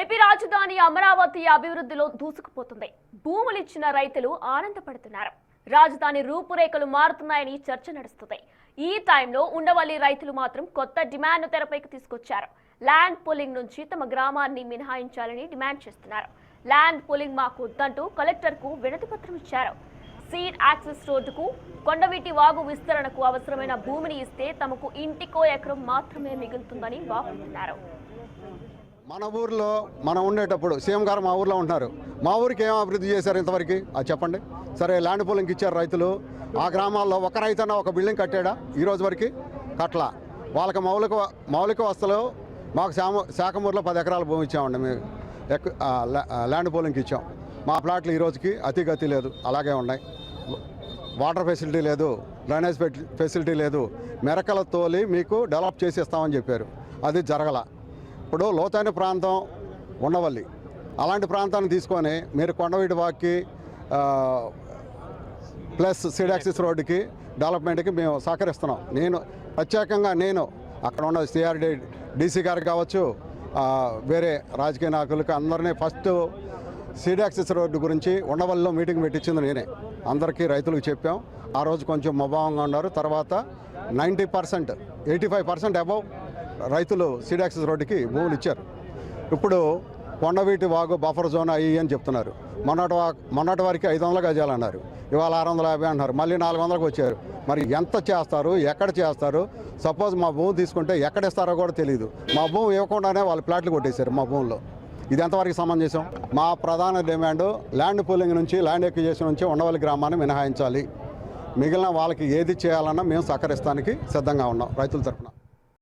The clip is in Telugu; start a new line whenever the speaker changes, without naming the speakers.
ఏపీ రాజధాని అమరావతి అభివృద్ధిలో దూసుకుపోతుంది. భూములు ఇచ్చిన రైతులు ఆనందపడుతున్నారు. రాజధాని రూపురేఖలు మారుతున్నాయని చర్చ నడుస్తుంది. ఈ టైంలో ఉండవల్లి రైతులు మాత్రం కొత్త డిమాండ్ తెరపైకి తీసుకొచ్చారు. ల్యాండ్ పూలింగ్ నుంచి తమ గ్రామాన్ని మినహాయించాలని డిమాండ్ చేస్తున్నారు. ల్యాండ్ పూలింగ్ మాకు వద్దంటూ కలెక్టర్కు వినతి పత్రం ఇచ్చారు. సీడ్ యాక్సెస్ రోడ్డుకు, కొండవీటి వాగు విస్తరణకు అవసరమైన భూమిని ఇస్తే తమకు ఇంటికో ఎకరం మాత్రమే మిగులుతుందని వాపోతున్నారు.
మన ఊర్లో మనం ఉండేటప్పుడు సీఎం గారు మా ఊర్లో ఉంటున్నారు. మా ఊరికి ఏం అభివృద్ధి చేశారు ఇంతవరకు అది చెప్పండి. సరే, ల్యాండ్ పూలింగ్కి ఇచ్చారు రైతులు. ఆ గ్రామాల్లో ఒక రైతన్నా ఒక బిల్డింగ్ కట్టాడా ఈ రోజు వరకు? కట్లా. వాళ్ళకి మౌలిక వసతులు మాకు శాఖమూరులో 10 ఎకరాల భూమి ఇచ్చామండి. మేము ల్యాండ్ పూలింగ్కి ఇచ్చాం. మా ప్లాట్లు ఈ రోజుకి అతిగతి లేదు, అలాగే ఉన్నాయి. వాటర్ ఫెసిలిటీ లేదు, డ్రైనేజ్ ఫెసిలిటీ లేదు. మెరకల తోలి మీకు డెవలప్ చేసి ఇస్తామని చెప్పారు, అది జరగల. ఇప్పుడు లోతైన ప్రాంతం ఉండవల్లి, అలాంటి ప్రాంతాన్ని తీసుకొని మీరు కొండవీటి వాక్కి ప్లస్ సీడ్ యాక్సెస్ రోడ్డుకి డెవలప్మెంట్కి మేము సహకరిస్తున్నాం. ప్రత్యేకంగా నేను అక్కడ ఉన్న సిఆర్డి డీసీ గారికి కావచ్చు, వేరే రాజకీయ నాయకులకి అందరినీ ఫస్ట్ సీడ్ యాక్సెస్ రోడ్డు గురించి ఉండవల్లిలో మీటింగ్ పెట్టించింది నేనే. అందరికీ రైతులకు చెప్పాం. ఆ రోజు కొంచెం మొభావంగా ఉన్నారు. తర్వాత 90%, 85% అబౌవ్ రైతులు సీడ్ యాక్సెస్ రోడ్డుకి భూములు ఇచ్చారు. ఇప్పుడు కొండవీటి వాగు బఫర్ జోన్ అయ్యి అని చెప్తున్నారు. మొన్నటి వారికి 500 గజాలు అన్నారు, ఇవాళ 650 అంటున్నారు, మళ్ళీ 400కి వచ్చారు. మరి ఎంత చేస్తారు, ఎక్కడ చేస్తారు? సపోజ్ మా భూమి తీసుకుంటే ఎక్కడ ఇస్తారో కూడా తెలియదు. మా భూమి ఇవ్వకుండానే వాళ్ళు ప్లాట్లు కొట్టేశారు మా భూమిలో. ఇది ఎంతవరకు సమంజసం? మా ప్రధాన డిమాండ్ ల్యాండ్ పూలింగ్ నుంచి, ల్యాండ్ ఎక్విజిషన్ నుంచి ఉండవల్లి గ్రామాన్ని మినహాయించాలి. మిగిలిన వాళ్ళకి ఏది చేయాలన్నా మేము సహకరిస్తానికి సిద్ధంగా ఉన్నాం రైతుల తరఫున.